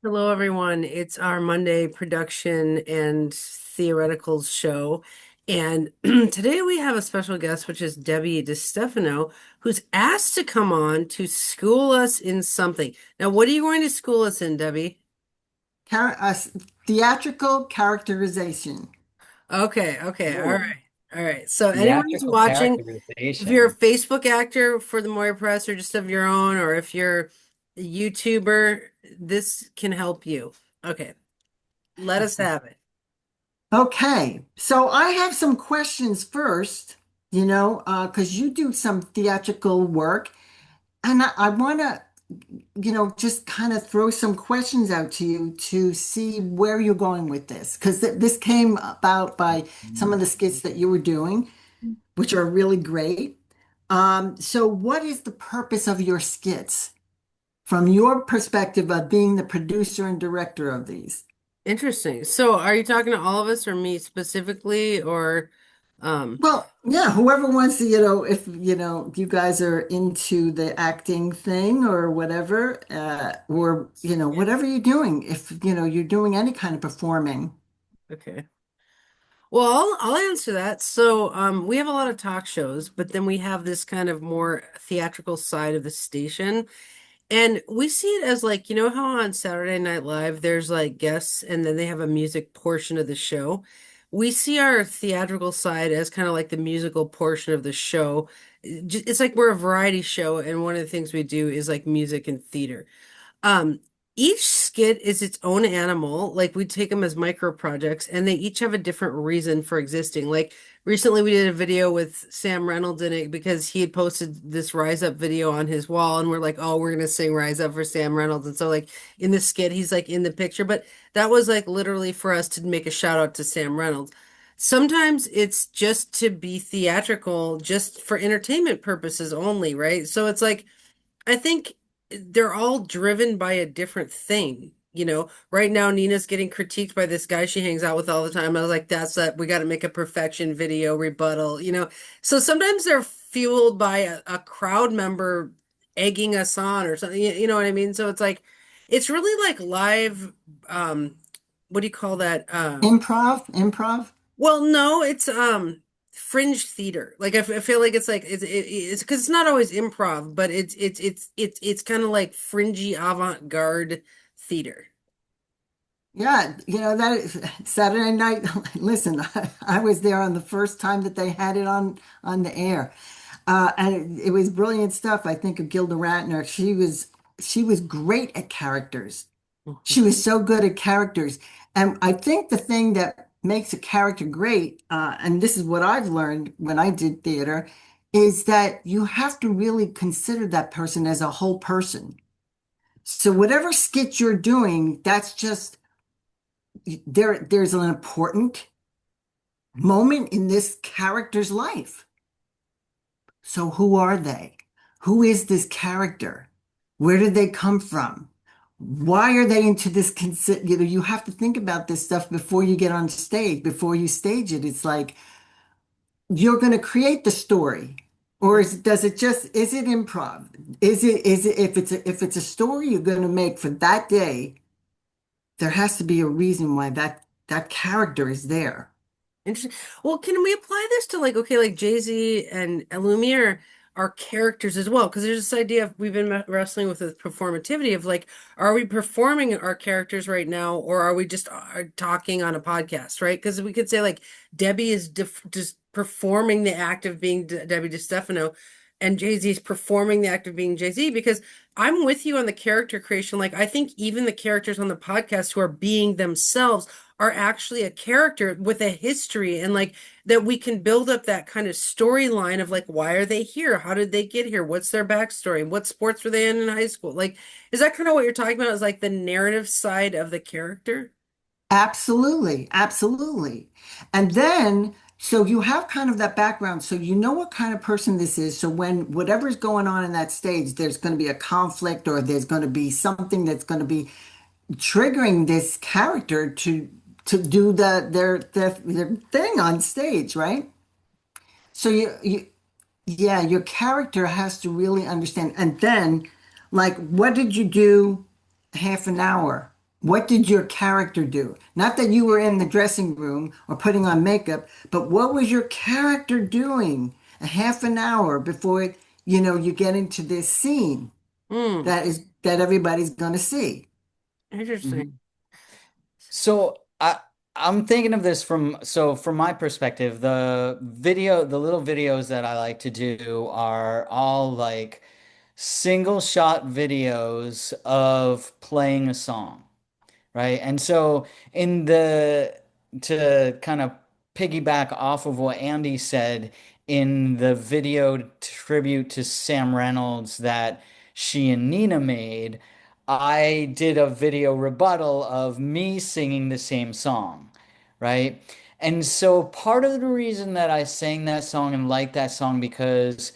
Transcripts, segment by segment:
Hello, everyone. It's our Monday production and theoreticals show. And today we have a special guest, which is Debbie DeStefano, who's asked to come on to school us in something. Now, what are you going to school us in, Debbie? Char theatrical characterization. Okay, all right. Ooh, All right. So anyone who's theatrical watching, if you're a characterization. Facebook actor for the Moira Press or just of your own, or if you're a YouTuber, this can help you. Okay, let us have it. Okay, so I have some questions first, because you do some theatrical work, and I want to, just kind of throw some questions out to you to see where you're going with this, because this came about by some of the skits that you were doing, which are really great. So what is the purpose of your skits from your perspective of being the producer and director of these? Interesting. So are you talking to all of us or me specifically or um Well, yeah, whoever wants to, if you guys are into the acting thing or whatever, or whatever you're doing, if you're doing any kind of performing. okay. Well, I'll answer that. So we have a lot of talk shows, but then we have this kind of more theatrical side of the station. And we see it as like, you know how on Saturday Night Live there's like guests and then they have a music portion of the show. We see our theatrical side as kind of like the musical portion of the show. It's like we're a variety show, and one of the things we do is like music and theater. Um, each skit is its own animal. Like we take them as micro projects, and they each have a different reason for existing. Like recently, we did a video with Sam Reynolds in it because he had posted this Rise Up video on his wall, and we're like, "Oh, we're gonna sing Rise Up for Sam Reynolds." And so, like in the skit, he's like in the picture, but that was like literally for us to make a shout out to Sam Reynolds. Sometimes it's just to be theatrical, just for entertainment purposes only, right? So it's like I think they're all driven by a different thing. You know, right now Nina's getting critiqued by this guy she hangs out with all the time. I was like, that's that we got to make a perfection video rebuttal, you know. So sometimes they're fueled by a crowd member egging us on or something, you know what I mean? So it's like it's really like live what do you call that? Improv. Well, no, it's fringe theater. Like I feel like it's like it's because it's not always improv, but it's kind of like fringy avant-garde theater. Yeah, that is Saturday night. Listen, I was there on the first time that they had it on the air. And it was brilliant stuff. I think of Gilda Radner. She was great at characters. She was so good at characters. And I think the thing that makes a character great, and this is what I've learned when I did theater, is that you have to really consider that person as a whole person. So whatever skit you're doing, that's just there's an important moment in this character's life. So who are they? Who is this character? Where did they come from? Why are they into this? You have to think about this stuff before you get on stage, before you stage it. It's like you're going to create the story, or does it just, is it improv? Is it, if it's a story you're going to make for that day, there has to be a reason why that character is there. Interesting. Well, can we apply this to like, okay, like Jay-Z and Lumiere are characters as well? Because there's this idea of we've been wrestling with the performativity of like, are we performing our characters right now, or are we just talking on a podcast, right? Because we could say like Debbie is just performing the act of being Debbie DeStefano, and Jay-Z is performing the act of being Jay-Z. Because I'm with you on the character creation. Like, I think even the characters on the podcast who are being themselves are actually a character with a history, and like that we can build up that kind of storyline of like why are they here, how did they get here, what's their backstory, what sports were they in high school, like is that kind of what you're talking about, is like the narrative side of the character? Absolutely, absolutely. And then, so you have kind of that background, so you know what kind of person this is. So when whatever's going on in that stage, there's going to be a conflict or there's going to be something that's going to be triggering this character to do their thing on stage, right? So yeah, your character has to really understand. And then, like, what did you do half an hour? What did your character do? Not that you were in the dressing room or putting on makeup, but what was your character doing a half an hour before, you get into this scene Hmm. that everybody's going to see? Interesting. Mhm. So I'm thinking of this from my perspective, the little videos that I like to do are all like single shot videos of playing a song, right? And so in the to kind of piggyback off of what Andy said in the video tribute to Sam Reynolds that she and Nina made, I did a video rebuttal of me singing the same song, right? And so part of the reason that I sang that song and liked that song because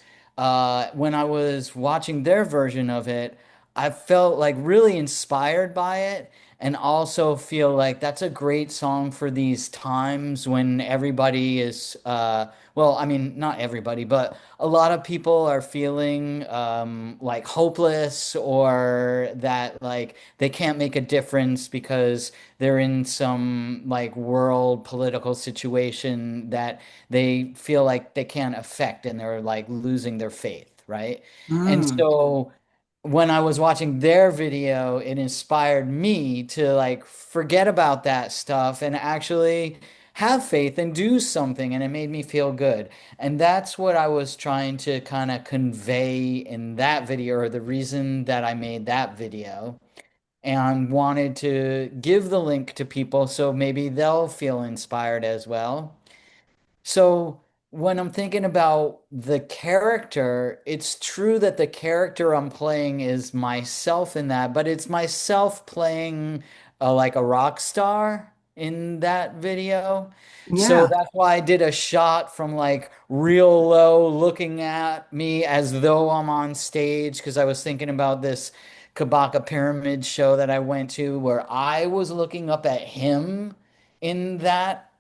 when I was watching their version of it, I felt like really inspired by it and also feel like that's a great song for these times when everybody is, well, I mean, not everybody, but a lot of people are feeling like hopeless or that like they can't make a difference because they're in some like world political situation that they feel like they can't affect and they're like losing their faith, right? And Mm. so when I was watching their video, it inspired me to like forget about that stuff and actually have faith and do something. And it made me feel good. And that's what I was trying to kind of convey in that video, or the reason that I made that video. And wanted to give the link to people so maybe they'll feel inspired as well. So when I'm thinking about the character, it's true that the character I'm playing is myself in that, but it's myself playing like a rock star in that video. So Yeah, that's why I did a shot from like real low looking at me as though I'm on stage because I was thinking about this Kabaka Pyramid show that I went to where I was looking up at him in that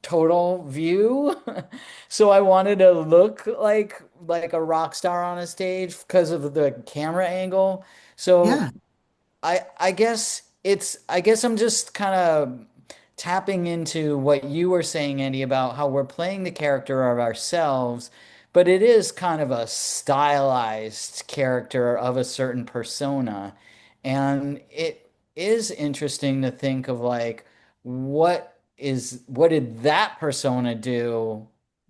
total view. So I wanted to look like a rock star on a stage because of the camera angle. So yeah. I guess I'm just kind of tapping into what you were saying, Andy, about how we're playing the character of ourselves, but it is kind of a stylized character of a certain persona. And it is interesting to think of like what did that persona do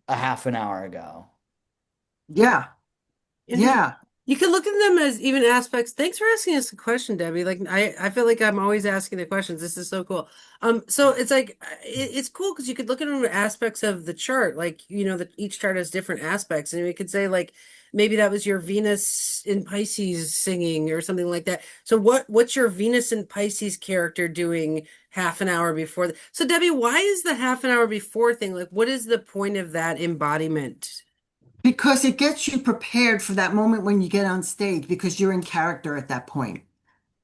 a half an hour ago? Yeah, Interesting. yeah. You can look at them as even aspects. Thanks for asking us the question, Debbie. Like I feel like I'm always asking the questions. This is so cool. So it's like it's cool because you could look at them as aspects of the chart. Like, that each chart has different aspects. And we could say like maybe that was your Venus in Pisces singing or something like that. So what's your Venus in Pisces character doing half an hour before so Debbie, why is the half an hour before thing? Like, what is the point of that embodiment? Because it gets you prepared for that moment when you get on stage because you're in character at that point.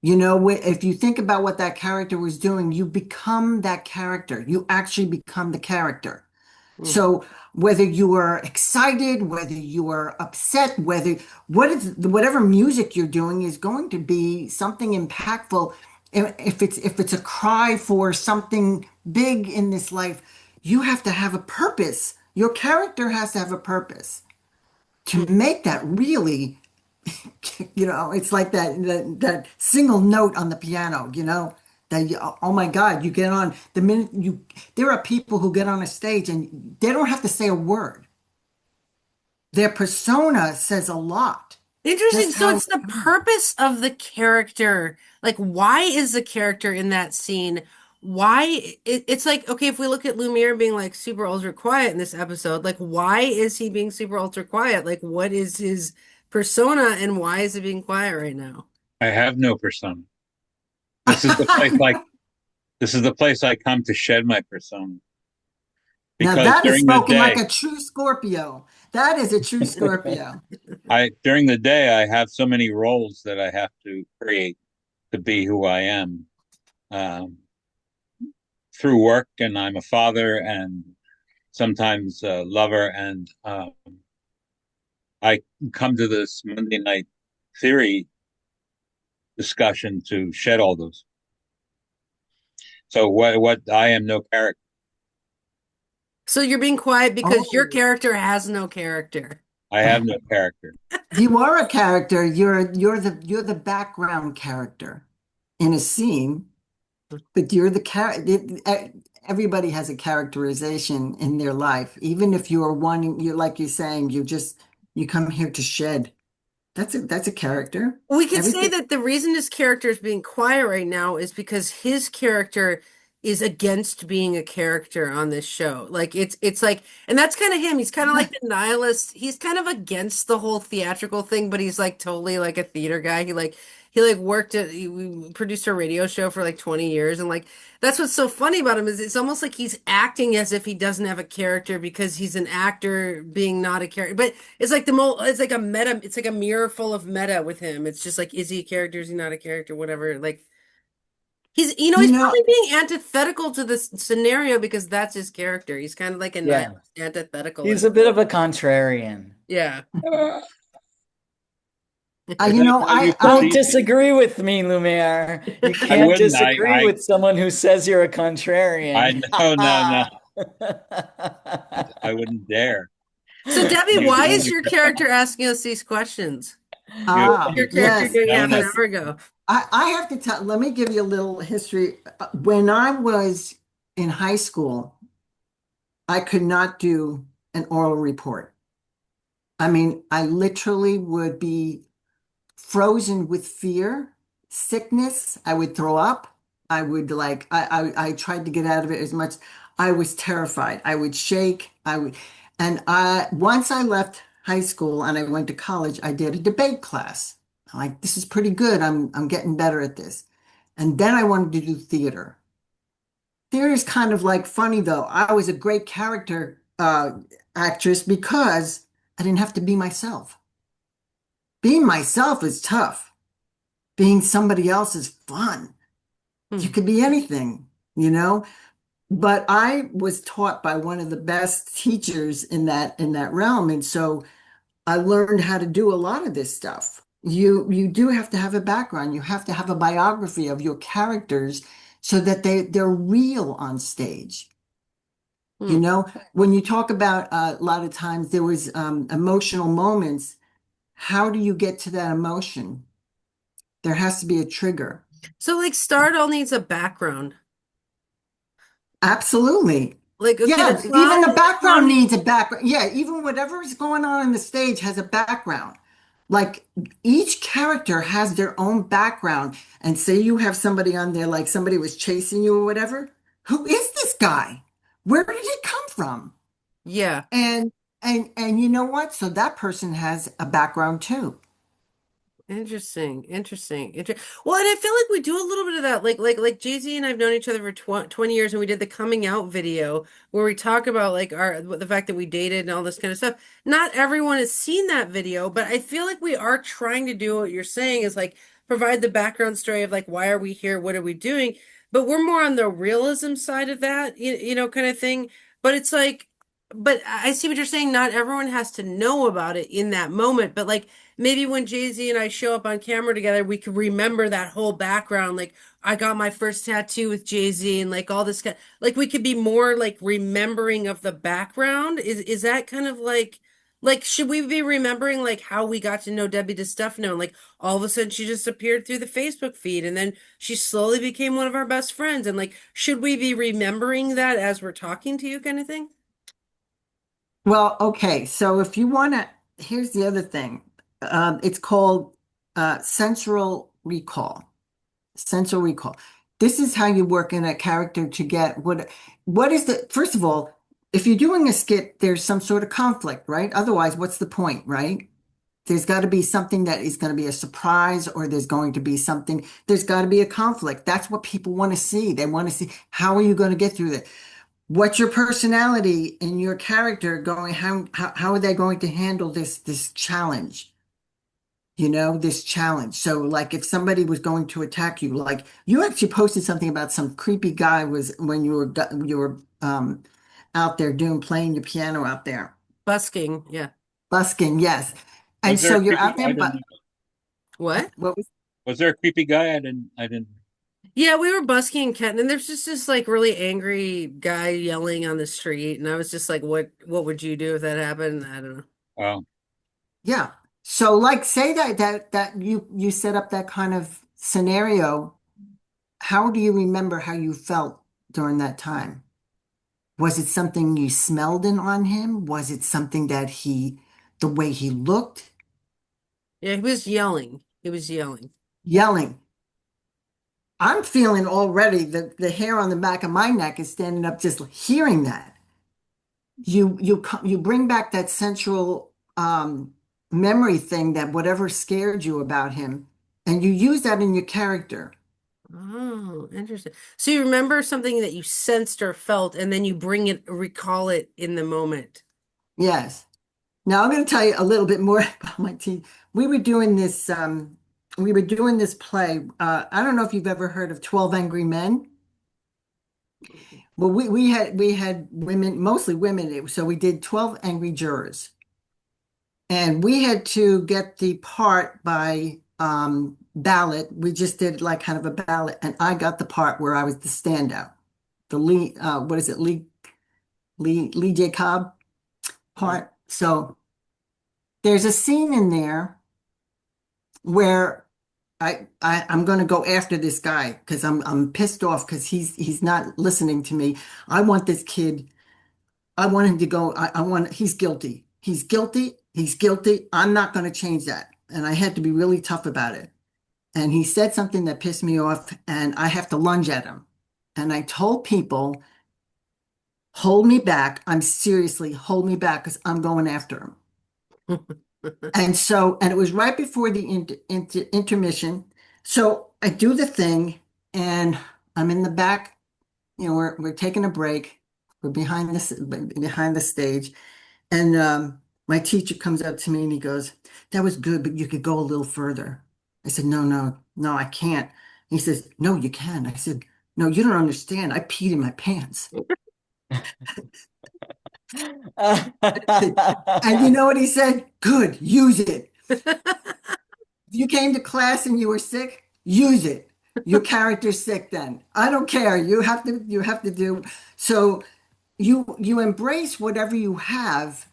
If you think about what that character was doing, you become that character. You actually become the character. Hmm. So whether you are excited, whether you are upset, whatever music you're doing is going to be something impactful. If it's a cry for something big in this life, you have to have a purpose. Your character has to have a purpose to make that really, it's like that single note on the piano, that oh my God, you get on the minute there are people who get on a stage and they don't have to say a word. Their persona says a lot. Interesting. Just So how, it's the purpose of the character. Like, why is the character in that scene? It's like, okay, if we look at Lumiere being like super ultra quiet in this episode, like, why is he being super ultra quiet? Like, what is his persona and why is he being quiet right now? I have no persona. This is the place like this is the place I come to shed my persona now because that is during the spoken like day, a true Scorpio. That is a true Scorpio. I have so many roles that I have to create to be who I am um, through work, and I'm a father and sometimes a lover, and I come to this Monday night theory discussion to shed all those. So what I am no character. So you're being quiet because your Oh, character has no character. I have no character. you are a character. You're the background character in a scene, but you're the character. Everybody has a characterization in their life. Even if you're wanting, you like you're saying, you come here to shed. That's a character. We could say Everything. that the reason his character is being quiet right now is because his character is against being a character on this show. Like it's like, and that's kind of him. He's kind of like the nihilist. He's kind of against the whole theatrical thing, but he's like totally like a theater guy. He worked at we produced a radio show for like 20 years, and like that's what's so funny about him is it's almost like he's acting as if he doesn't have a character because he's an actor being not a character. But it's like a meta, it's like a mirror full of meta with him. It's just like, is he a character? Is he not a character? Whatever. Like You he's know, probably being antithetical to this scenario because that's his character. He's kind of like a Yeah. nihilist antithetical. He's a bit of a contrarian. Yeah. Uh, you know, how you Don't I perceive me. disagree with me, Lumiere. You I can't wouldn't. disagree with someone who says you're a I contrarian. no, no, no. I wouldn't dare. So Debbie, You why do is it. your character asking us these questions? You, What was ah your character yes, doing no, half an no. because hour ago? I have to tell. Let me give you a little history. When I was in high school, I could not do an oral report. I mean, I literally would be frozen with fear, sickness. I would throw up. I would like I tried to get out of it as much. I was terrified. I would shake. And I once I left high school and I went to college, I did a debate class. I'm like, this is pretty good. I'm getting better at this. And then I wanted to do theater. Theater is kind of like funny though. I was a great character actress because I didn't have to be myself. Being myself is tough. Being somebody else is fun. You Hmm. could be anything, you know? But I was taught by one of the best teachers in that realm. And so I learned how to do a lot of this stuff. You do have to have a background. You have to have a biography of your characters so that they're real on stage. You Hmm. know, when you talk about a lot of times there was emotional moments, how do you get to that emotion? There has to be a trigger. So like Stardoll needs a background. Absolutely. Like, okay, the Yeah, even the background clown, needs a background. Yeah, even whatever is going on in the stage has a background. Like each character has their own background. And say you have somebody on there, like somebody was chasing you or whatever. Who is this guy? Where did he come from? yeah. And and you know what? So that person has a background too. Interesting, interesting. Well, and I feel like we do a little bit of that. Like Jay-Z and I've known each other for 20 years, and we did the coming out video where we talk about like the fact that we dated and all this kind of stuff. Not everyone has seen that video, but I feel like we are trying to do what you're saying is like provide the background story of like why are we here? What are we doing? But we're more on the realism side of that, kind of thing. But it's like, but I see what you're saying. Not everyone has to know about it in that moment, but like maybe when Jay-Z and I show up on camera together, we could remember that whole background. Like I got my first tattoo with Jay-Z and like all this kind like we could be more like remembering of the background. Is that kind of like should we be remembering like how we got to know Debbie DeStefano and like all of a sudden she just appeared through the Facebook feed and then she slowly became one of our best friends and like should we be remembering that as we're talking to you kind of thing? Well, okay. So if you want to, here's the other thing. It's called sensory recall. Sensory recall. This is how you work in a character to get what is the, first of all, if you're doing a skit, there's some sort of conflict, right? Otherwise, what's the point, right? There's got to be something that is going to be a surprise, or there's going to be something, there's got to be a conflict. That's what people want to see. They want to see how are you going to get through that? What's your personality and your character going, how are they going to handle this challenge? This challenge. So like if somebody was going to attack you, like you actually posted something about some creepy guy was when you were out there playing your piano out there. Busking, yeah. Busking, yes. And Was there so a you're creepy? out there, I didn't but know. What? what was Was there a creepy guy? I didn't. Yeah, we were busking in Kenton, and there's just this like really angry guy yelling on the street, and I was just like, what would you do if that happened? I don't know. Well, Yeah. So like say that you set up that kind of scenario, how do you remember how you felt during that time? Was it something you smelled in on him? Was it something that the way he looked, Yeah, he was yelling. He was yelling. yelling? I'm feeling already the hair on the back of my neck is standing up just hearing that. You bring back that central memory thing that whatever scared you about him, and you use that in your character. Oh, interesting. So you remember something that you sensed or felt, and then you bring it, recall it in the moment. Yes. Now I'm going to tell you a little bit more about my team. We were doing this. We were doing this play. I don't know if you've ever heard of 12 Angry Men. Well, we had women, mostly women. So we did 12 Angry Jurors, and we had to get the part by ballot. We just did like kind of a ballot, and I got the part where I was the standout, the Lee. What is it, Lee J. Cobb Mm. part. So there's a scene in there where I'm going to go after this guy because I'm pissed off because he's not listening to me. I want this kid. I want him to go. I want. He's guilty. He's guilty. He's guilty. I'm not going to change that. And I had to be really tough about it. And he said something that pissed me off, and I have to lunge at him. And I told people, hold me back. I'm seriously, hold me back because I'm going after him. And it was right before the intermission. So I do the thing, and I'm in the back. We're taking a break. We're behind the stage, and my teacher comes up to me and he goes, "That was good, but you could go a little further." I said, "No, no, no, I can't." He says, "No, you can." I said, "No, you don't understand. I peed in my pants." And you know what he said? Good, use it. If you came to class and you were sick, use it. Your character's sick then. I don't care. You have to do so you embrace whatever you have.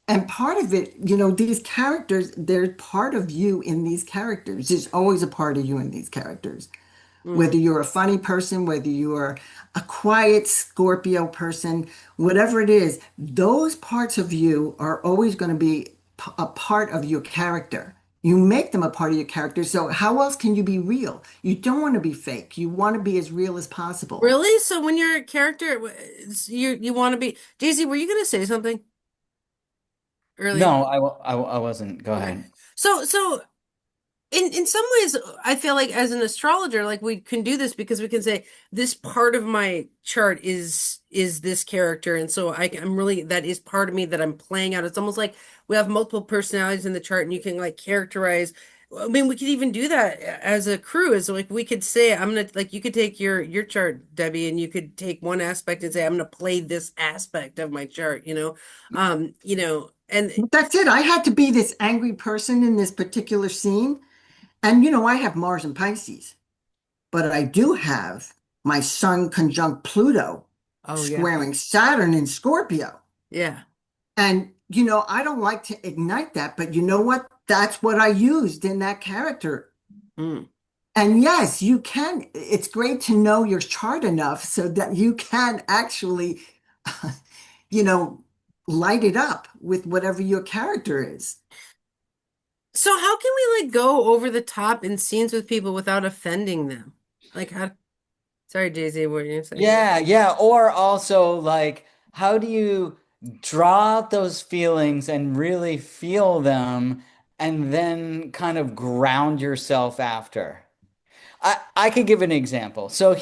And part of it, these characters, they're part of you in these characters. There's always a part of you in these characters. Mm. Whether you're a funny person, whether you're a quiet Scorpio person, whatever it is, those parts of you are always going to be a part of your character. You make them a part of your character. So how else can you be real? You don't want to be fake. You want to be as real as possible. Really? So when you're a character, you want to be Daisy, were you going to say something earlier? No, I wasn't. Go Okay. ahead. So in some ways, I feel like as an astrologer, like we can do this because we can say this part of my chart is this character, and so I'm really that is part of me that I'm playing out. It's almost like we have multiple personalities in the chart, and you can like characterize. I mean, we could even do that as a crew. Is like we could say, I'm gonna like you could take your chart, Debbie, and you could take one aspect and say, I'm gonna play this aspect of my chart. And But that's it. I had to be this angry person in this particular scene. And I have Mars and Pisces, but I do have my Sun conjunct Pluto oh yeah, squaring Saturn in Scorpio. yeah. And, I don't like to ignite that, but you know what? That's what I used in that character. Mm. And yes, you can. It's great to know your chart enough so that you can actually, you know, light it up with whatever your character is. So how can we like go over the top in scenes with people without offending them? Like how, sorry, Jay-Z, what were you saying? Yeah, yeah. Or also, like, how do you draw out those feelings and really feel them and then kind of ground yourself after? I could give an example. So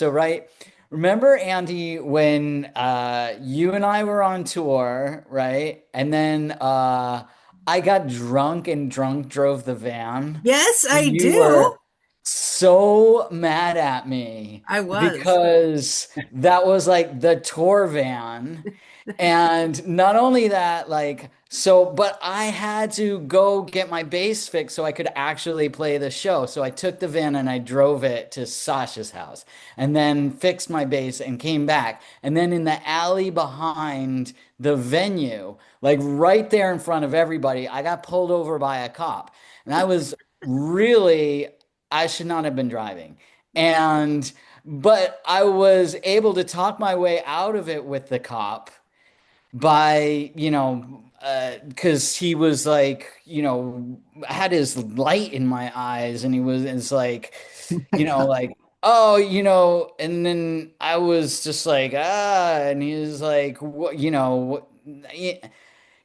right, remember Andy when you and I were on tour, right? And then I got drunk and drunk drove the van. Yes, And I do. so mad at me I was. because that was like the tour van. And not only that, like, so, but I had to go get my bass fixed so I could actually play the show. So I took the van and I drove it to Sasha's house and then fixed my bass and came back. And then in the alley behind the venue, like right there in front of everybody, I got pulled over by a cop. And I was really, I should not have been driving. And, but I was able to talk my way out of it with the cop by, because he was like, had his light in my eyes and he was, it's like, My God. like, oh, and then I was just like, and he was like, what,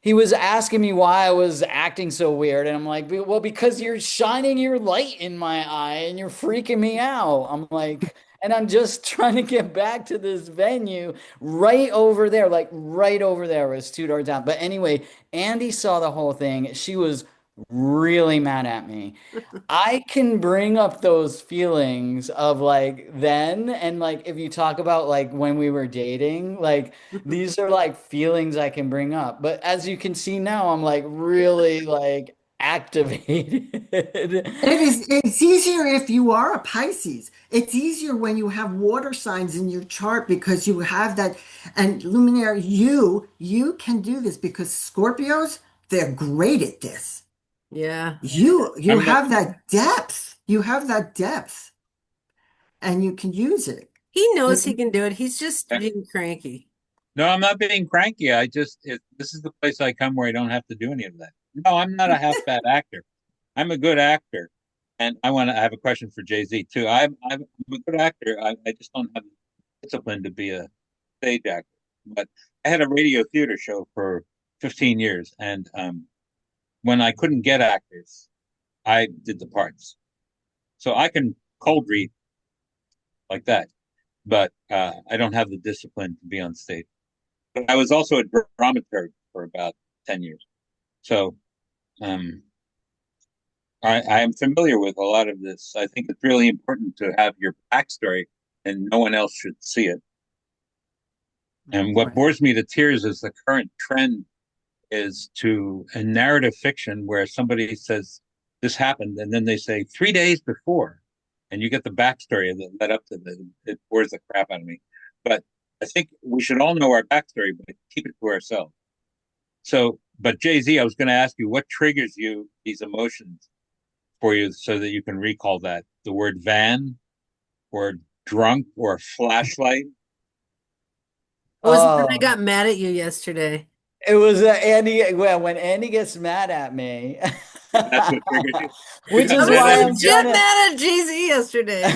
he was asking me why I was acting so weird, and I'm like, well, because you're shining your light in my eye and you're freaking me out. I'm like, and I'm just trying to get back to this venue right over there, like right over there was two doors down. But anyway, Andy saw the whole thing. She was really mad at me. I can bring up those feelings of like then, and like if you talk about like when we were dating, like these are like feelings I can bring up. But as you can see now, I'm like really like activated. It's easier if you are a Pisces. It's easier when you have water signs in your chart because you have that, and luminary, you can do this because Scorpios, they're great at this. Yeah. You I'm not, have that depth. You have that depth and you can use it. He You knows he can do it. He's just being cranky. no, I'm not being cranky. This is the place I come where I don't have to do any of that. No, I'm not a half bad actor. I'm a good actor. And I have a question for Jay-Z too. I'm a good actor. I just don't have the discipline to be a stage actor. But I had a radio theater show for 15 years. And when I couldn't get actors, I did the parts. So I can cold read like that. But I don't have the discipline to be on stage. But I was also a dramaturg for about 10 years. So um, I am familiar with a lot of this. I think it's really important to have your backstory and no one else should see it. And what Right. bores me to tears is the current trend is to a narrative fiction where somebody says this happened and then they say 3 days before and you get the backstory that led up to the it bores the crap out of me. But I think we should all know our backstory, but keep it to ourselves. So, but Jay-Z, I was going to ask you what triggers you these emotions for you so that you can recall that the word van or drunk or flashlight. Was it when I Oh, got mad at you yesterday? it was Andy. Well, when Andy gets mad at me, That's what triggers you. You which got I is was mad at why I'm him. trying legit to. mad at Jay-Z yesterday.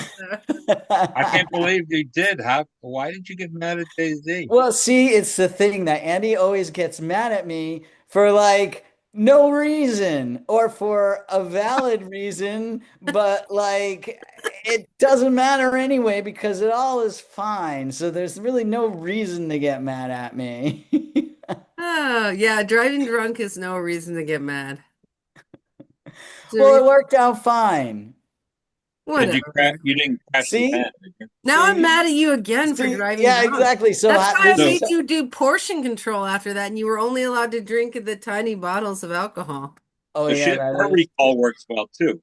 I can't believe you did. How? Why did you get mad at Jay Z? Well, see, it's the thing that Andy always gets mad at me for like no reason or for a valid reason, but like it doesn't matter anyway because it all is fine. So there's really no reason to get mad at me. Oh, yeah, driving drunk is no reason to get mad. It's a Well, re it worked out fine. Did you crash? Whatever. You didn't crash the See? van, did you? Now I'm See? mad at you again for See? driving Yeah, drunk. exactly. So That's why I this So, is made you do portion control after that, and you were only allowed to drink the tiny bottles of alcohol. Oh so yeah, shit, that her is recall works well too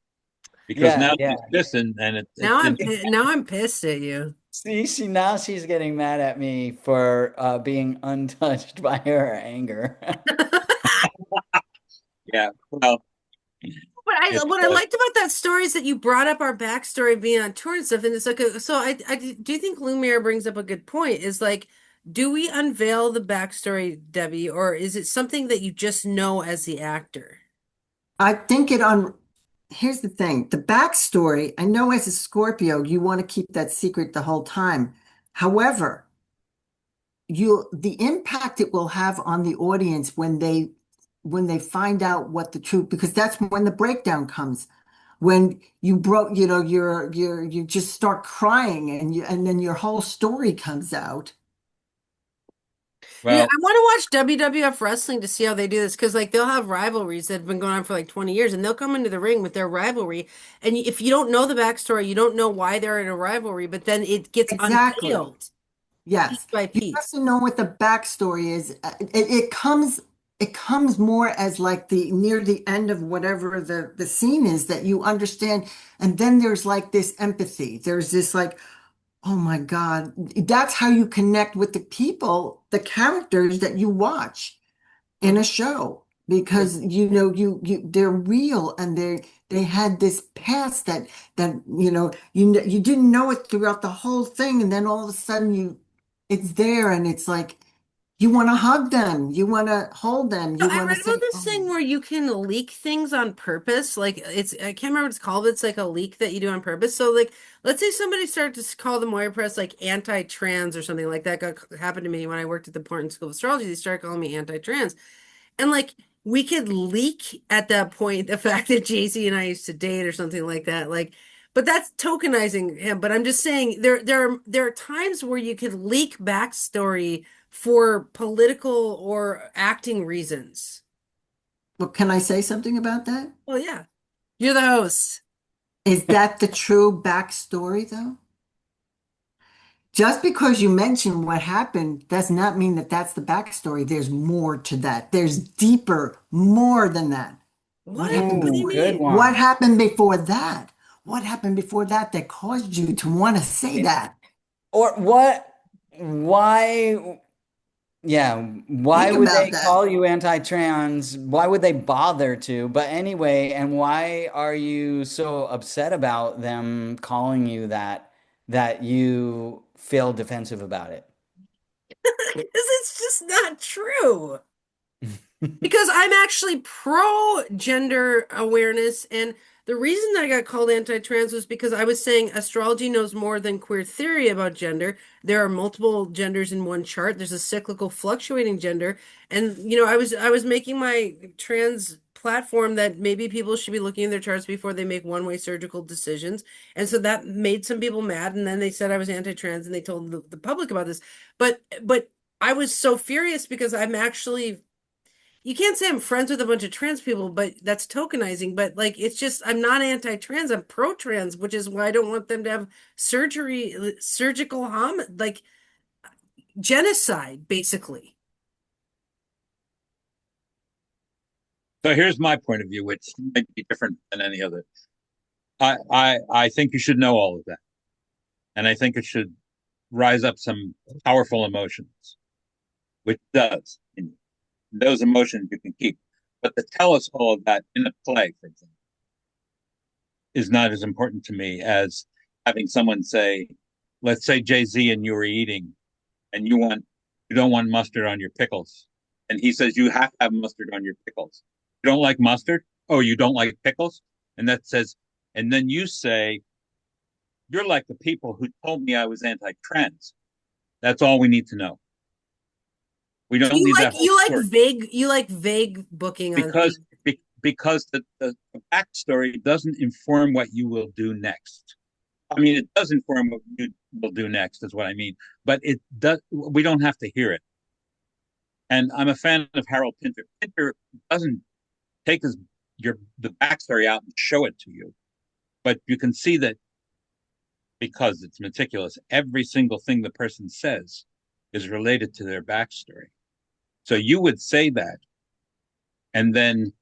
because yeah, now yeah. she's pissing and it's been. Now I'm pissed at you. See, now she's getting mad at me for being untouched by her anger. Yeah. Well, But it's what I liked about that story is that you brought up our backstory being on tour and stuff, and it's like so I do think Lumiere brings up a good point. Is like, do we unveil the backstory, Debbie, or is it something that you just know as the actor? I think it on Here's the thing. The backstory, I know as a Scorpio, you want to keep that secret the whole time. However, the impact it will have on the audience when they find out what the truth, because that's when the breakdown comes. When you broke, you just start crying and then your whole story comes out. Yeah, Well, I want to watch WWF wrestling to see how they do this because like they'll have rivalries that have been going on for like 20 years and they'll come into the ring with their rivalry. And if you don't know the backstory, you don't know why they're in a rivalry, but then it gets Exactly. unveiled piece Yes. by You have piece. to know what the backstory is. It comes more as like the near the end of whatever the scene is that you understand. And then there's like this empathy. There's this like, oh my God. That's how you connect with the people, the characters that you watch in Mhm. a show Yeah. because you they're real and they had this past that you didn't know it throughout the whole thing and then all of a sudden you it's there and it's like you want to hug them, you want to hold them, So you I want to read about say, this oh, thing where you can leak things on purpose. Like it's I can't remember what it's called, but it's like a leak that you do on purpose. So like let's say somebody started to call the Moira Press like anti-trans or something like that happened to me when I worked at the Portland School of Astrology. They started calling me anti-trans. And like we could leak at that point the fact that JC and I used to date or something like that. Like, but that's tokenizing him. But I'm just saying there are times where you could leak backstory for political or acting reasons. well, can I say something about that? Well, yeah. You're the host. Is that the true backstory though? Just because you mention what happened does not mean that that's the backstory. There's more to that. There's deeper, more than that. What What? happened What do you Ooh, before? good mean? What one. happened before that? What happened before that that caused you to want to say that? Or what? Why? Yeah, why Think would about they that. call you anti-trans? Why would they bother to? But anyway, and why are you so upset about them calling you that that you feel defensive about it? Because it's just not true. Because I'm actually pro gender awareness. And the reason that I got called anti-trans was because I was saying astrology knows more than queer theory about gender. There are multiple genders in one chart. There's a cyclical fluctuating gender. And I was making my trans platform that maybe people should be looking in their charts before they make one-way surgical decisions. And so that made some people mad. And then they said I was anti-trans and they told the public about this. But I was so furious because I'm actually you can't say I'm friends with a bunch of trans people, but that's tokenizing. But like, it's just, I'm not anti-trans, I'm pro-trans, which is why I don't want them to have surgical like genocide, basically. so here's my point of view, which might be different than any other. I think you should know all of that, and I think it should rise up some powerful emotions, which does. And those emotions you can keep, but to tell us all of that in a play, for example, is not as important to me as having someone say, let's say Jay Z and you were eating, and you don't want mustard on your pickles, and he says you have to have mustard on your pickles. You don't like mustard? Oh, you don't like pickles? And that says, and then you say, you're like the people who told me I was anti-trans. That's all we need to know. We So don't need that whole story you like vague booking on because things. because the backstory doesn't inform what you will do next. I mean, it does inform what you will do next, is what I mean. But it does. We don't have to hear it. And I'm a fan of Harold Pinter. Pinter doesn't take the backstory out and show it to you, but you can see that because it's meticulous. Every single thing the person says is related to their backstory. So you would say that, and then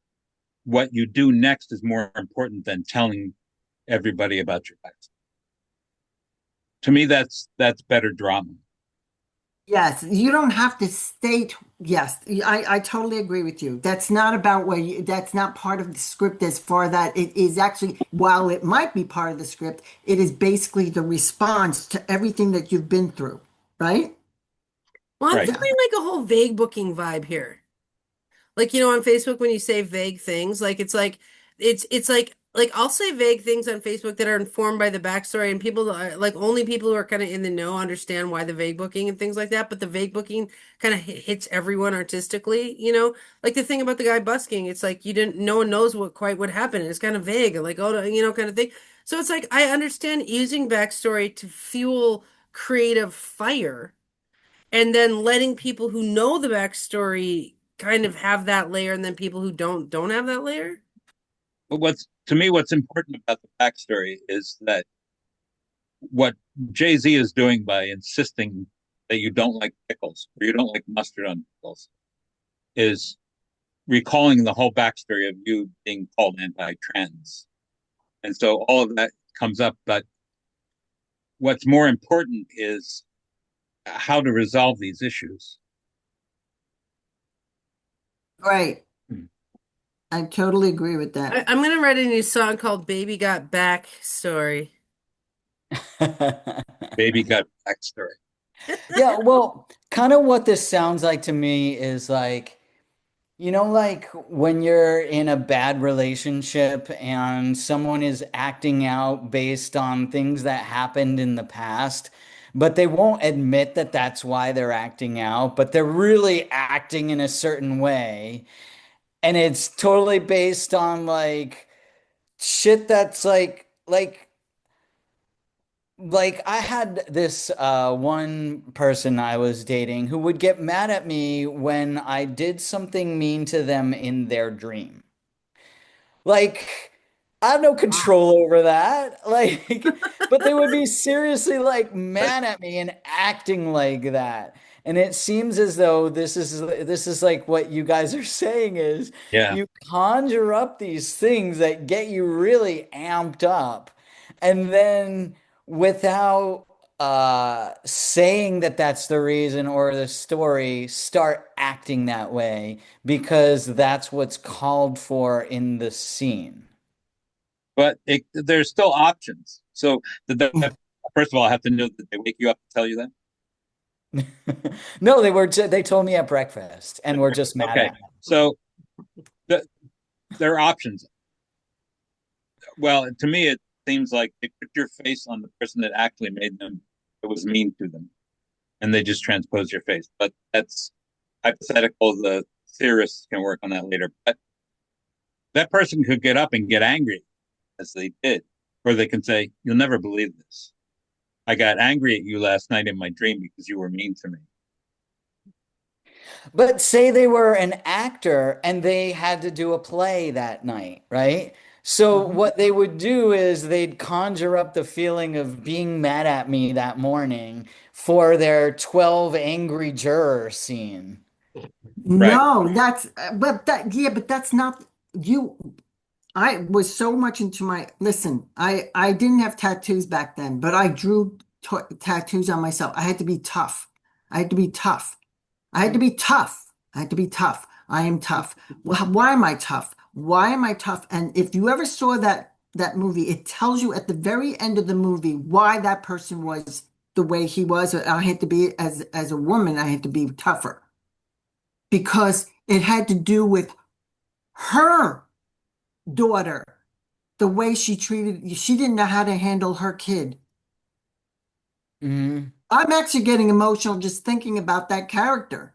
what you do next is more important than telling everybody about your backstory. To me, that's better drama. Yes, you don't have to state, yes, I totally agree with you. That's not about that's not part of the script as far that it is actually, while it might be part of the script, it is basically the response to everything that you've been through, right? Well, I'm Right. feeling Exactly. like a whole vague booking vibe here. Like, on Facebook when you say vague things, like it's like I'll say vague things on Facebook that are informed by the backstory and people like only people who are kind of in the know understand why the vague booking and things like that, but the vague booking kind of hits everyone artistically. Like the thing about the guy busking, it's like you didn't no one knows what happened. It's kind of vague, like oh, kind of thing. So it's like I understand using backstory to fuel creative fire and then letting people who know the backstory kind of have that layer, and then people who don't have that layer. But what's important about the backstory is that what Jay-Z is doing by insisting that you don't like pickles or you don't like mustard on pickles is recalling the whole backstory of you being called anti-trans. And so all of that comes up. But what's more important is how to resolve these issues. Right. I totally agree with that. I'm gonna write a new song called "Baby Got Back Story." Baby got backstory. Yeah, well, kind of what this sounds like to me is like, like when you're in a bad relationship and someone is acting out based on things that happened in the past, but they won't admit that that's why they're acting out, but they're really acting in a certain way. And it's totally based on like shit that's like I had this one person I was dating who would get mad at me when I did something mean to them in their dream. Like, I have no control over that. Like, but they would be seriously like mad at me and acting like that. And it seems as though this is like what you guys are saying is Yeah. you conjure up these things that get you really amped up. And then without saying that that's the reason or the story, start acting that way because that's what's called for in the scene. But there's still options. So first of all, I have to know that they wake you up to tell you that. No, they told me at breakfast and were just mad Okay. at me. So the, there are options. Well, to me, it seems like they put your face on the person that actually made them, that was mean to them, and they just transpose your face. But that's hypothetical. The theorists can work on that later. But that person could get up and get angry, as they did, or they can say, "You'll never believe this. I got angry at you last night in my dream because you were mean to me." But say they were an actor and they had to do a play that night, right? So Mhm. what they would do is they'd conjure up the feeling of being mad at me that morning for their 12 angry juror scene. Right. No, but that's not you. I was so much into listen, I didn't have tattoos back then, but I drew t tattoos on myself. I had to be tough. I had to be tough. I had to be tough. I had to be tough. I am tough. Why am I tough? Why am I tough? And if you ever saw that movie, it tells you at the very end of the movie why that person was the way he was. I had to be as a woman, I had to be tougher because it had to do with her daughter, the way she didn't know how to handle her kid. Mhm. I'm actually getting emotional just thinking about that character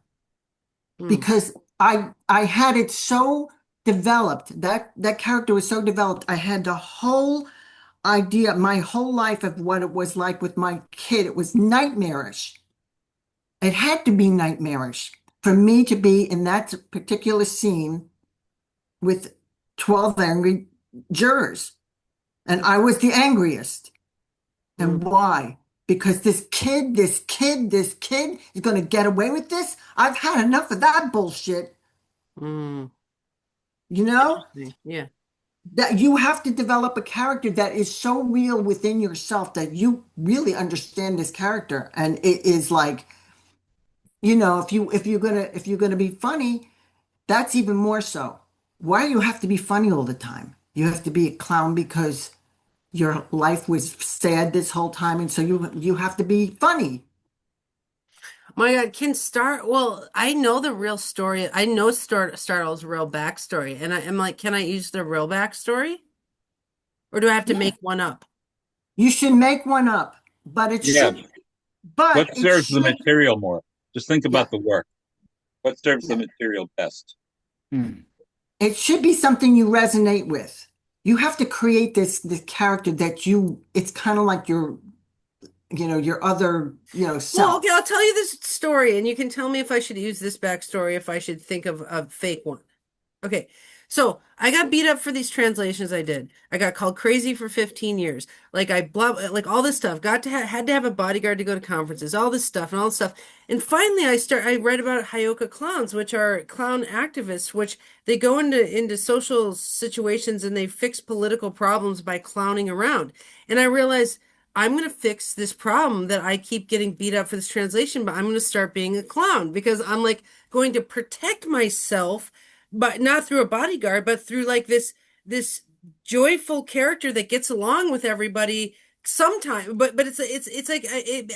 Hmm. because I had it so developed. That character was so developed. I had the whole idea, my whole life of what it was like with my kid. It was nightmarish. It had to be nightmarish for me to be in that particular scene with 12 angry jurors. And I was the angriest. Hmm. And why? Because this kid is going to get away with this. I've had enough of that bullshit. Hmm. You know, Interesting. Yeah. that you have to develop a character that is so real within yourself that you really understand this character. And it is like, if you're gonna be funny, that's even more so. Why do you have to be funny all the time? You have to be a clown because your life was sad this whole time, and so you have to be funny. My God, can Star, well, I know the real story. I know Startle's real backstory. And I'm like, can I use the real backstory? Or do I have to Yeah. make one up? You should make one up, but it Yeah. should, but What it serves the should, material more? Just think yeah, about the work. What serves the yeah. material best? Hmm. It should be something you resonate with. You have to create this character that it's kind of like your other, Well, okay, self. I'll tell you this story, and you can tell me if I should use this backstory, if I should think of a fake one. Okay. So I got beat up for these translations I did. I got called crazy for 15 years. Like I blah like all this stuff. Got to had to have a bodyguard to go to conferences, all this stuff and all this stuff. And finally I read about Hayoka clowns, which are clown activists, which they go into social situations and they fix political problems by clowning around. And I realized I'm going to fix this problem that I keep getting beat up for this translation, but I'm going to start being a clown because I'm like going to protect myself, but not through a bodyguard, but through like this joyful character that gets along with everybody sometimes. But it's like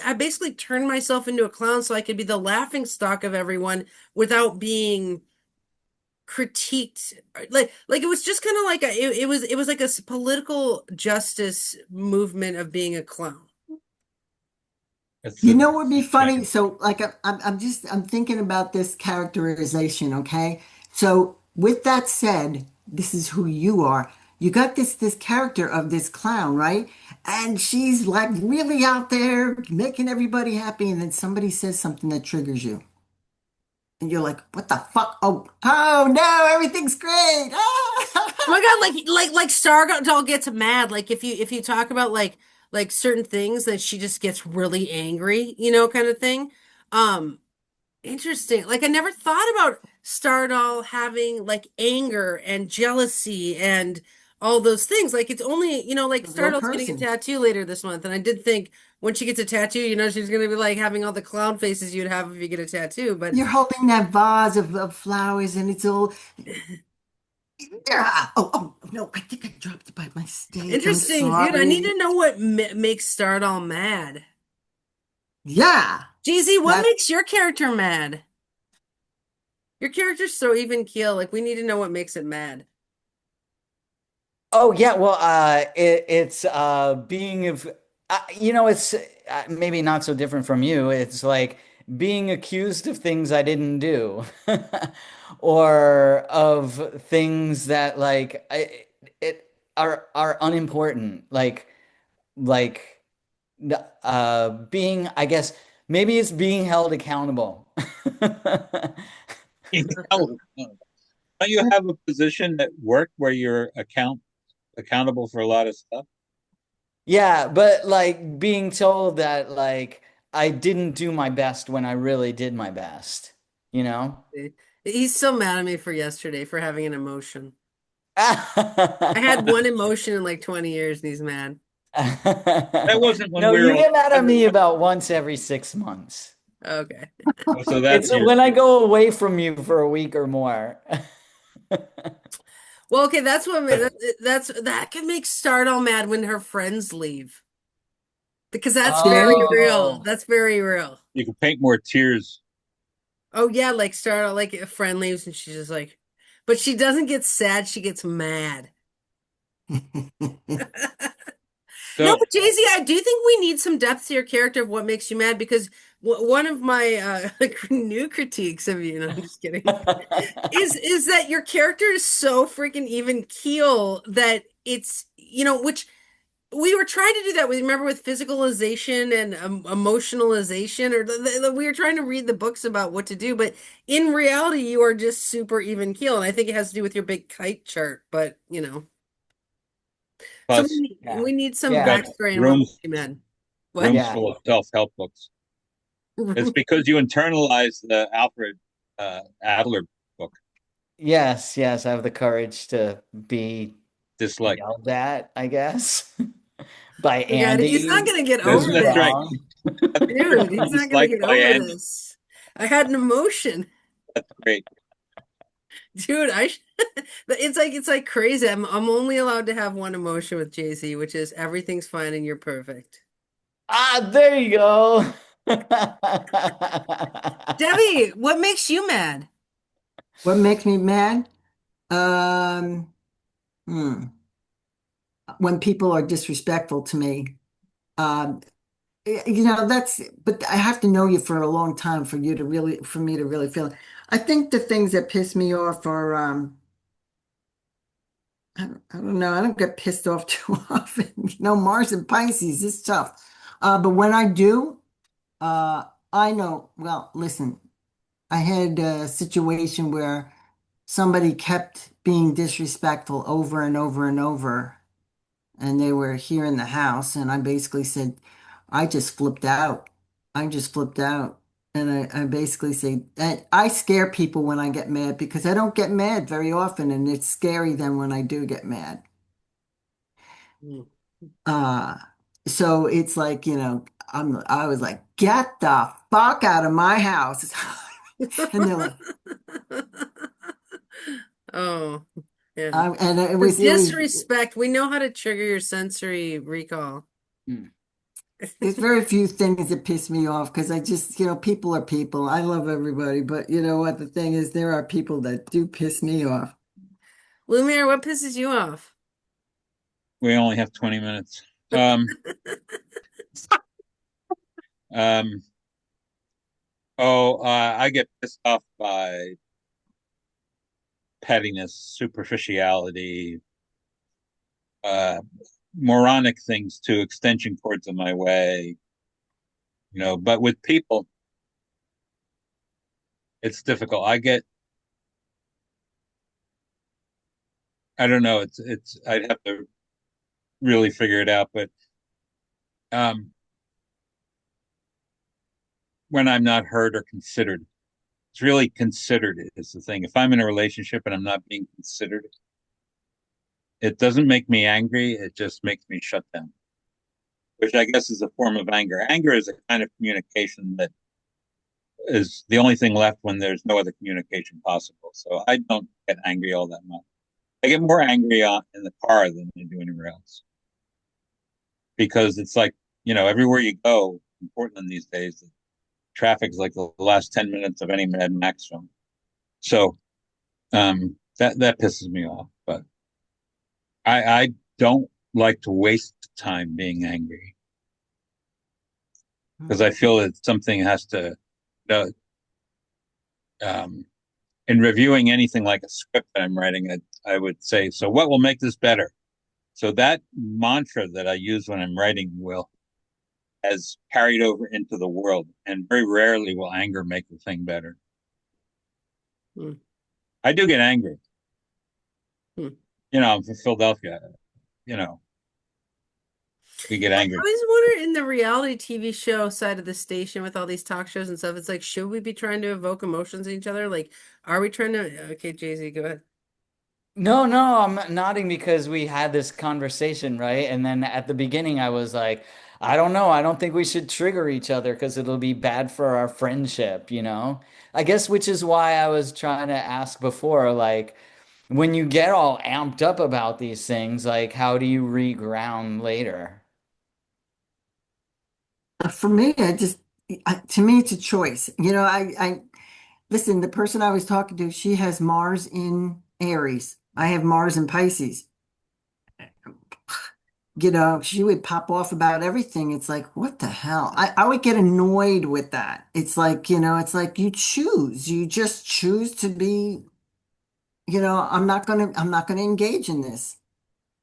I basically turned myself into a clown so I could be the laughing stock of everyone without being critiqued. Like it was just kind of like it was like a political justice movement of being a clown. It's You a know what would be funny? shame. So, like, I'm thinking about this characterization, okay? So, with that said, this is who you are. You got this character of this clown, right? And she's like really out there making everybody happy, and then somebody says something that triggers you. And you're like, what the fuck? Oh no, everything's great. Oh my Ah! God, like Stardoll gets mad. Like if you talk about like certain things, then she just gets really angry, kind of thing. Um, Interesting. Like I never thought about Stardoll having like anger and jealousy and all those things. Like it's only, like A real Stardoll's getting a person. tattoo later this month, and I did think when she gets a tattoo, she's gonna be like having all the clown faces you'd have if you get a tattoo. But You're holding that vase of flowers, and it's all. Ah, no, I think I dropped it by mistake. I'm interesting, dude. I need sorry. to know what makes Stardoll mad. Yeah, Jeezy, what that makes your character mad? Your character's so even keel. Like we need to know what makes it mad. Oh yeah, well, it's being of, it's maybe not so different from you. It's like being accused of things I didn't do, or of things that it are unimportant. Being, I guess maybe it's being held accountable. Don't you have a position at work where you're accountable for a lot of stuff? Yeah, but like being told that like I didn't do my best when I really did my best, you know? He's so mad at me for yesterday for having an emotion. I had one emotion in like 20 years and he's mad. That wasn't when No, we were you all get mad at together. me about once every 6 months. Okay. Oh, so that's It's your when I thing. go away from you for a week or more. Well, okay, that's what But that can make Stardoll mad when her friends leave. Because that's very very real. Oh. That's very real. you can paint more tears. Oh yeah, like Stardoll, like a friend leaves and she's just like, but she doesn't get sad, she gets mad. No, So but Jay-Z, I do think we need some depth to your character of what makes you mad because one of my new critiques of you, no, I'm just kidding, is that your character is so freaking even keel that it's, which we were trying to do that with, remember, with physicalization and emotionalization, or we were trying to read the books about what to do, but in reality, you are just super even keel, and I think it has to do with your big kite chart, but so plus Yeah. we need some Yeah. got backstory on what rooms makes you mad. What? rooms Yeah. full of self-help books. It's because you internalize the Alfred Adler book, Yes, yes, I have the courage to be Dislike. yelled at, I guess, by Oh God, he's not Andy gonna get when That's over he's that's this. right. wrong. Dude, he's not gonna Disliked get by over Andy. this. I had an emotion. Great. Dude, it's like crazy. I'm only allowed to have one emotion with Jay-Z, which is everything's fine and you're perfect. Ah, there you go. Debbie, what makes you mad? what makes me mad? Um, hmm. When people are disrespectful to me. Um, but I have to know you for a long time for me to really feel it. I think the things that piss me off are, I don't know, I don't get pissed off too often. Mars and Pisces is tough. But when I do, I know, well, listen, I had a situation where somebody kept being disrespectful over and over and over, and they were here in the house, and I basically said, I just flipped out. I just flipped out. And I basically say that I scare people when I get mad because I don't get mad very often, and it's scary then when I do get mad. Mm. Uh, so it's like, I was like, get the fuck out of my house. And they're like, Oh, yeah. and The it was, disrespect, we know how to trigger your sensory recall. Hmm. there's very few things that piss me off because I just, people are people. I love everybody, but you know what? The thing is, there are people that do piss me off. Lumiere, what pisses you off? We only have 20 minutes. Um, I get pissed off by pettiness, superficiality, uh, moronic things too, extension cords in my way, but with people, it's difficult. I don't know, I'd have to really figure it out, but um, when I'm not heard or considered, it's really considered is the thing. If I'm in a relationship and I'm not being considered, it doesn't make me angry. It just makes me shut down, which I guess is a form of anger. Anger is a kind of communication that is the only thing left when there's no other communication possible. So I don't get angry all that much. I get more angry in the car than I do anywhere else because it's like, everywhere you go in Portland these days, the traffic is like the last 10 minutes of any Mad Max film. So that pisses me off. But I don't like to waste time being angry because I feel that something has to, uh, um, in reviewing anything like a script that I'm writing, I would say, so what will make this better? So that mantra that I use when I'm writing has carried over into the world, and very rarely will anger make the thing better. Hmm. I do get angry. Hmm. I'm from Philadelphia. You know, we get I angry. always wonder in the reality TV show side of the station with all these talk shows and stuff, it's like, should we be trying to evoke emotions in each other? Like, are we trying to, okay, Jay-Z, go ahead. No, no, I'm nodding because we had this conversation, right? And then at the beginning, I was like, I don't know. I don't think we should trigger each other because it'll be bad for our friendship, you know? I guess which is why I was trying to ask before, like, when you get all amped up about these things, like, how do you reground later? For me, to me, it's a choice. Listen, the person I was talking to, she has Mars in Aries. I have Mars in Pisces. She would pop off about everything. It's like, what the hell? I would get annoyed with that. It's like, it's like you just choose to be, I'm not gonna engage in this.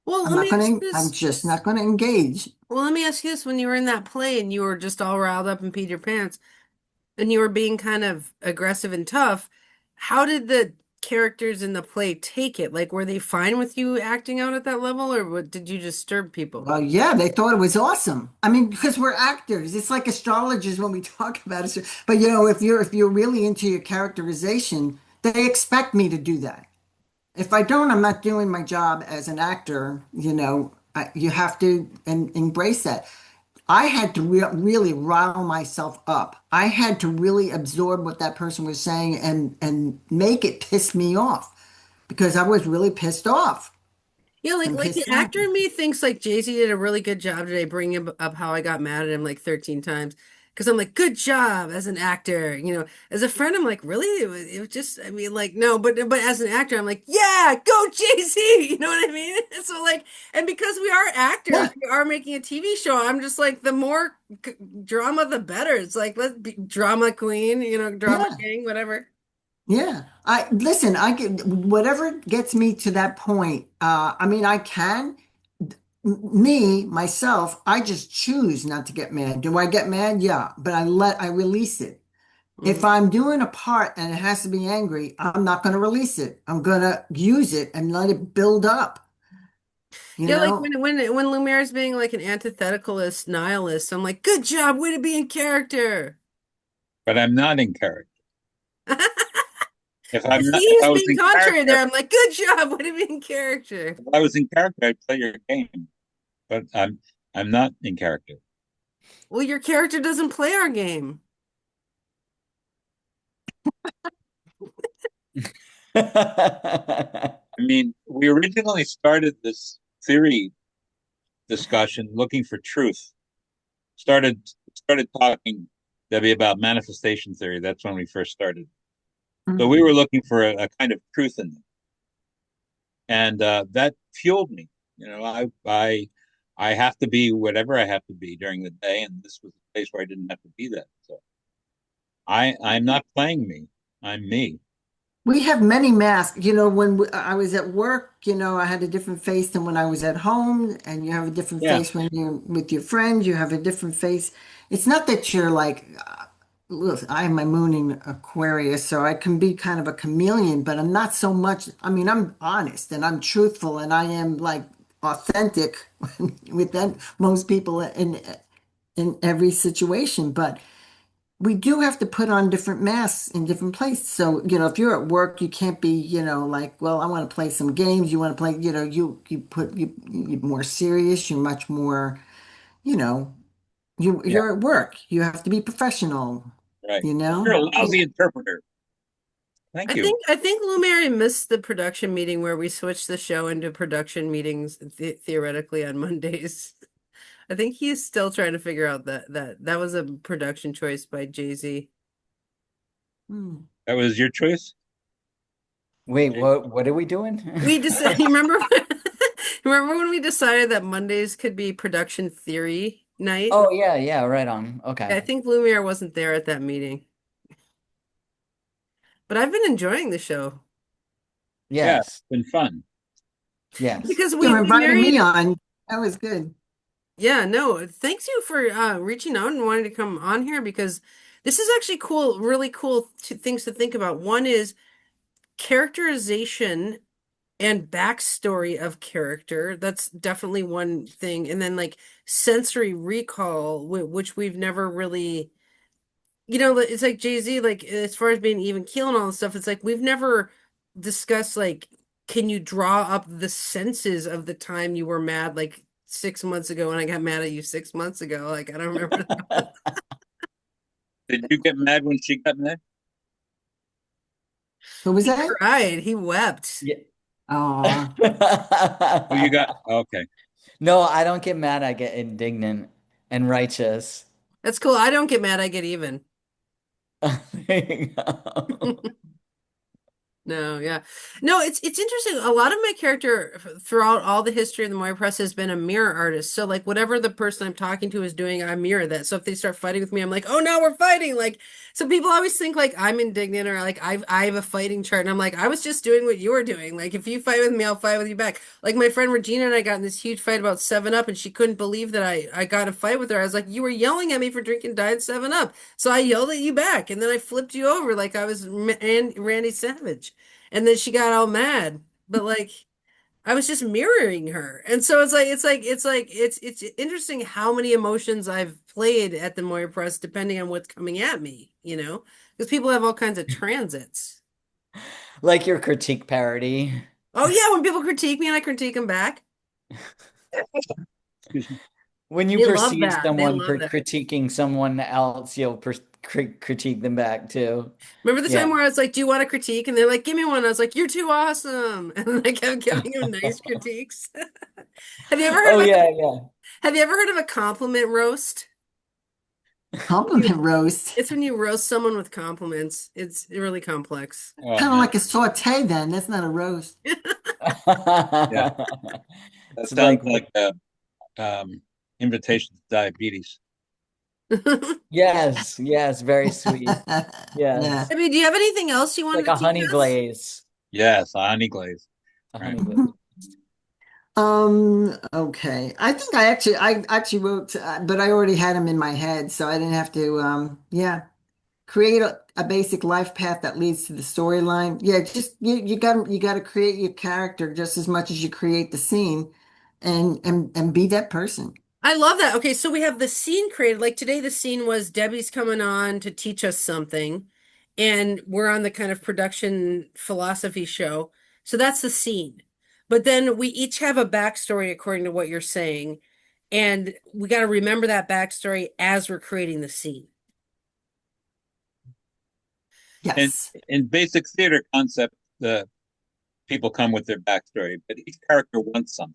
Well, let me ask you I'm this. just not gonna engage. Well, let me ask you this. When you were in that play and you were just all riled up and peed your pants and you were being kind of aggressive and tough, how did the characters in the play take it? Like, were they fine with you acting out at that level, or what, did you disturb people? Well, yeah, they thought it was awesome. I mean, because we're actors. It's like astrologers when we talk about it. But if you're really into your characterization, they expect me to do that. If I don't, I'm not doing my job as an actor. You have to embrace that. I had to really rile myself up. I had to really absorb what that person was saying and make it piss me off because I was really pissed off Yeah, like and like the pissed at actor them. in me thinks like Jay-Z did a really good job today bringing up how I got mad at him like 13 times. Because I'm like, good job as an actor. As a friend, I'm like, really? It was just, I mean, like, no, but as an actor, I'm like, yeah, go Jay-Z. You know what I mean? So like, and because we are actors, Yeah, we are making a TV show. I'm just like, the more drama, the better. It's like, let's be drama queen, drama yeah. king, whatever. Yeah. I listen, I can whatever gets me to that point. I mean, I can. me, myself, I just choose not to get mad. Do I get mad? Yeah, but I release it. If Mhm. I'm doing a part and it has to be angry, I'm not going to release it. I'm going to use it and let it build up, you Yeah, like know? when Lumiere's being like an antithetical nihilist, I'm like, good job, way to be in character. But I'm not in character. If He's I was being in contrary character, there. I'm like, good job, way to be in character. if I was in character, I'd play your game. But I'm not in character. Well, your character doesn't play our game. I mean, we originally started this theory discussion looking for truth. Started started talking, Debbie, about manifestation theory. That's when we first started. So we Mm. were looking for a kind of truth in it, and that fueled me. You know, I have to be whatever I have to be during the day, and this was a place where I didn't have to be that. So I'm not playing me. I'm me. We have many masks. When I was at work, I had a different face than when I was at home, and you have a different Yeah, face when you're with your friends. You have a different face. It's not that you're like, look, I have my moon in Aquarius, so I can be kind of a chameleon, but I'm not so much. I mean, I'm honest and I'm truthful and I am like authentic with that most people in every situation, but we do have to put on different masks in different places. So, if you're at work, you can't be, like, well, I want to play some games. You want to play, you're more serious. You're much more, you know, yeah, you're at work. You have to be professional, right. you You're know? a lousy interpreter. Thank you. I think Lumiere missed the production meeting where we switched the show into production meetings theoretically on Mondays. I think he's still trying to figure out that was a production choice by Jay-Z. Hmm. That was your choice. Wait, what are we doing? We just you remember remember when we decided that Mondays could be production theory night? Oh yeah, yeah, right on. Okay. I think Lumiere wasn't there at that meeting, but I've been enjoying the show Yeah, it's Yes. been fun. Yes. because You we invited married. me on. That was good. Yeah, no, thanks you for reaching out and wanting to come on here because this is actually cool, really cool things to think about. One is characterization and backstory of character. That's definitely one thing. And then like sensory recall, which we've never really, it's like Jay-Z, like as far as being even keel and all this stuff, it's like we've never discussed like, can you draw up the senses of the time you were mad like 6 months ago when I got mad at you 6 months ago? Like I don't remember that. Did you get mad when she got mad? Who was He that? cried, he wept. Yeah. Oh, Oh, you got okay. No, I don't get mad. I get indignant and righteous. That's cool. I don't get mad, I get even. There you go. No, yeah. No, it's interesting. A lot of my character throughout all the history of the Moira Press has been a mirror artist. So like whatever the person I'm talking to is doing, I mirror that. So if they start fighting with me, I'm like, oh no, we're fighting. Like so people always think like I'm indignant or like I have a fighting chart. And I'm like, I was just doing what you were doing. Like if you fight with me, I'll fight with you back. Like my friend Regina and I got in this huge fight about 7 Up and she couldn't believe that I got a fight with her. I was like, you were yelling at me for drinking Diet 7 Up. So I yelled at you back and then I flipped you over like I was Randy Savage. And then she got all mad. But like I was just mirroring her. And so it's interesting how many emotions I've played at the Moyer Press depending on what's coming at me, you know? Because people have all kinds of transits. Like your critique parody. Oh yeah, when people critique me and I critique them back, Excuse me. When you they love perceive that. They someone love that. critiquing someone else, you'll critique them back too. Remember the Yeah. time where I was like, "Do you want a critique?" And they're like, "Give me one." I was like, "You're too awesome," and then I kept giving them nice critiques. Have you ever heard Oh of a yeah, yeah. Have you ever heard of a compliment roast? compliment roast. It's when you roast someone with compliments. It's really complex. Oh Kind of man, like a saute then. That's not a roast. yeah, that It's sounds like, like um, invitation to diabetes. I yes, yes, very sweet. Yeah. Yes. mean, do you have anything else you Like wanted a to teach honey us? glaze. Yes, honey glaze. A Right. honey glaze. Okay. I actually wrote, but I already had them in my head, so I didn't have to, yeah, create a basic life path that leads to the storyline. Yeah, just you got to create your character just as much as you create the scene, and be that person. I love that. Okay, so we have the scene created. Like today, the scene was Debbie's coming on to teach us something, and we're on the kind of production philosophy show. So that's the scene. But then we each have a backstory according to what you're saying, and we got to remember that backstory as we're creating the scene. And Yes. in basic theater concept, the people come with their backstory, but each character wants something,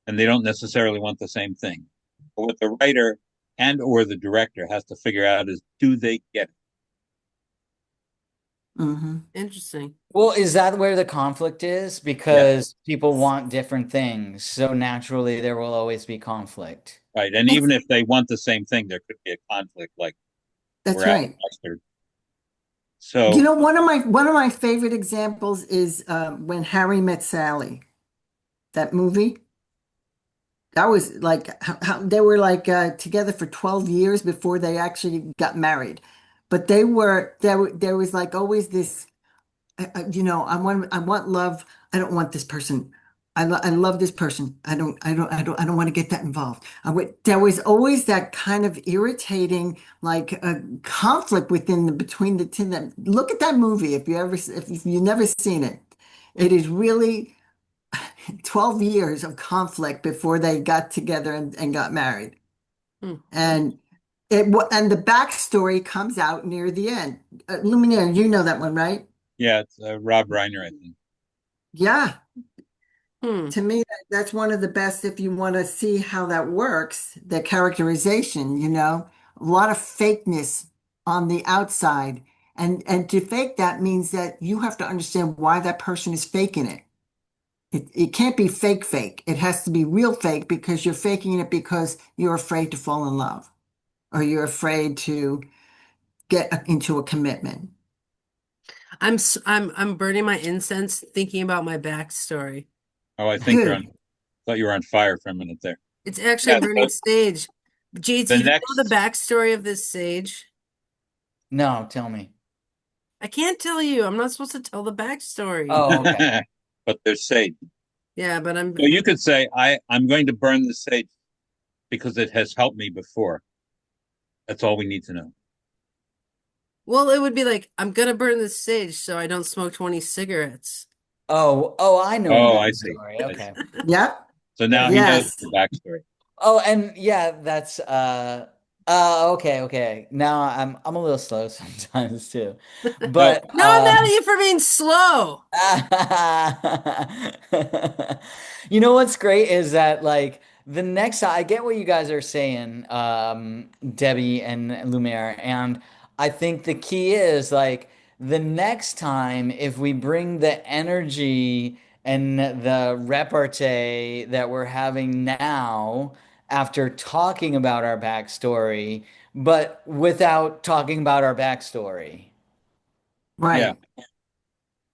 and they don't necessarily want the same thing. But what the writer and or the director has to figure out is, do they get it? Hmm. Interesting. Well, is that where the conflict is? Yeah, Because people want different things, so naturally there will always be conflict. right. And That's even if they want the same thing, there could be a conflict, like we're that's out of right. mustard. You So, know, one of my favorite examples is when Harry Met Sally, that movie. That was like how they were like together for 12 years before they actually got married. But there was like always this I want love. I don't want this person. I love this person. I don't want to get that involved. There was always that kind of irritating like conflict between the two of them. Look at that movie if you've never seen it. It is really 12 years of conflict before they got together and got married. Hmm. And and the backstory comes out near the end. Luminaire, you know that one, right? yeah, it's Rob Reiner, I think. Yeah. Hmm. To me, that's one of the best if you want to see how that works, the characterization, a lot of fakeness on the outside. And to fake that means that you have to understand why that person is faking it. It can't be fake fake. It has to be real fake because you're faking it because you're afraid to fall in love or you're afraid to get into a commitment. I'm burning my incense thinking about my backstory. Oh, I think you're on. Good. Thought you were on fire for a minute there. It's actually Yeah. a burning So sage. JT, the do you know the next, backstory of this sage? No, tell me. I can't tell you. I'm not supposed to tell the backstory. Oh, okay. but there's sage. Yeah, but I'm So you could say, I'm going to burn the sage because it has helped me before. That's all we need to know. well, it would be like I'm gonna burn this sage so I don't smoke 20 cigarettes. Oh, I know the Oh, I see. backstory. I see. Okay. Yep. So now Yeah. he knows Yes. the backstory. Oh, and yeah, that's okay, okay. Now I'm a little slow sometimes too. No, But No, I'm mad at you for being slow. you know what's great is that like the next I get what you guys are saying, Debbie and Lumiere, and I think the key is like the next time if we bring the energy and the repartee that we're having now after talking about our backstory, but without talking about our backstory. yeah. Right.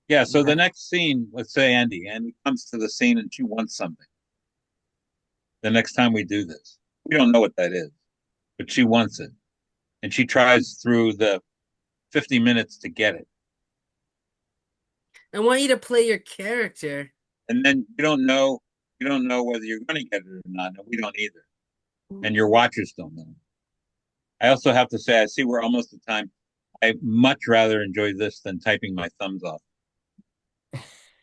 Yeah. So the Right. next scene, let's say Andy comes to the scene and she wants something. The next time we do this, we don't know what that is, but she wants it. And she tries through the 50 minutes to get it. I want you to play your character. And then you don't know whether you're going to get it or not. And we don't either. And your watchers don't know. I also have to say, I see we're almost at time. I much rather enjoy this than typing my thumbs off.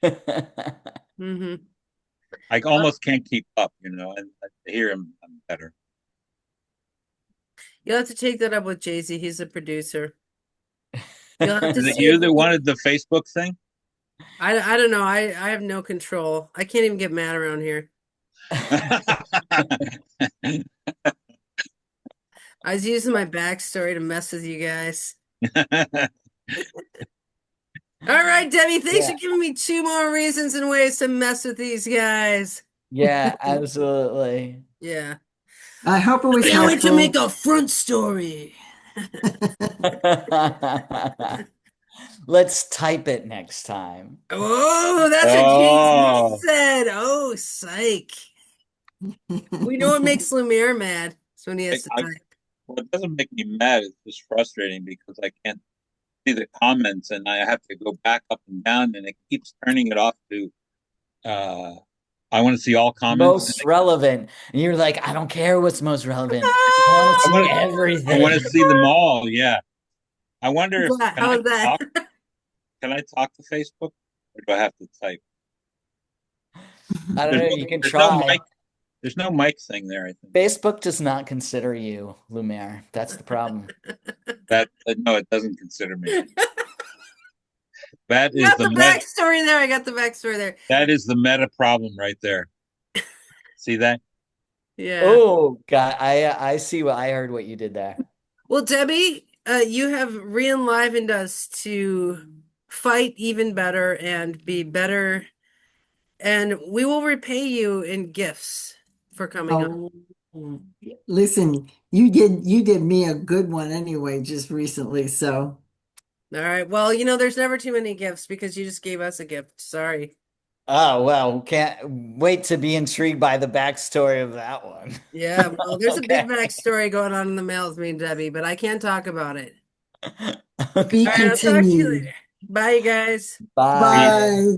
Mm-hmm. I almost can't keep up, you know, and here I'm better. You'll have to take that up with Jay-Z. He's a producer. You'll have to Is it see if you he that can. wanted the Facebook thing? I don't know. I have no control. I can't even get mad around here. I was using my backstory to mess with you guys. All right, Debbie, thanks Yeah. for giving me two more reasons and ways to mess with these guys. Yeah, absolutely. Yeah. I hope it was Can't wait to make helpful. a front story. Let's type it next time. Oh, that's what JC Oh, said. Oh, psych. We know what makes Lumiere mad. So when he has to I, type. well, it doesn't make me mad. It's just frustrating because I can't see the comments and I have to go back up and down and it keeps turning it off to uh I want to see all comments. Most relevant. And you're like, I don't care what's most relevant. I want to I see want I want to everything. see them all. Yeah. I wonder if can I How's that? talk can I talk to Facebook or do I have to type? I don't know. You can There's no try. mic. There's no mic thing there, I think. Facebook does not consider you, Lumiere. That's the problem. That no, it doesn't consider me. That I is got the the meta backstory there. I got the backstory there. that is the meta problem right there. See that? Yeah. Oh, God. I see what I heard what you did there. Well, Debbie, you have re-enlivened us to fight even better and be better, and we will repay you in gifts for coming on. Oh, listen, you did me a good one anyway just recently, so All right. Well, there's never too many gifts because you just gave us a gift. Sorry. Oh, well, can't wait to be intrigued by the backstory of that one. Yeah, well, there's a big Okay. backstory going on in the mail with me and Debbie, but I can't talk about it. be All right, I'll talk to you continued. later. Bye, you guys. Bye. Bye.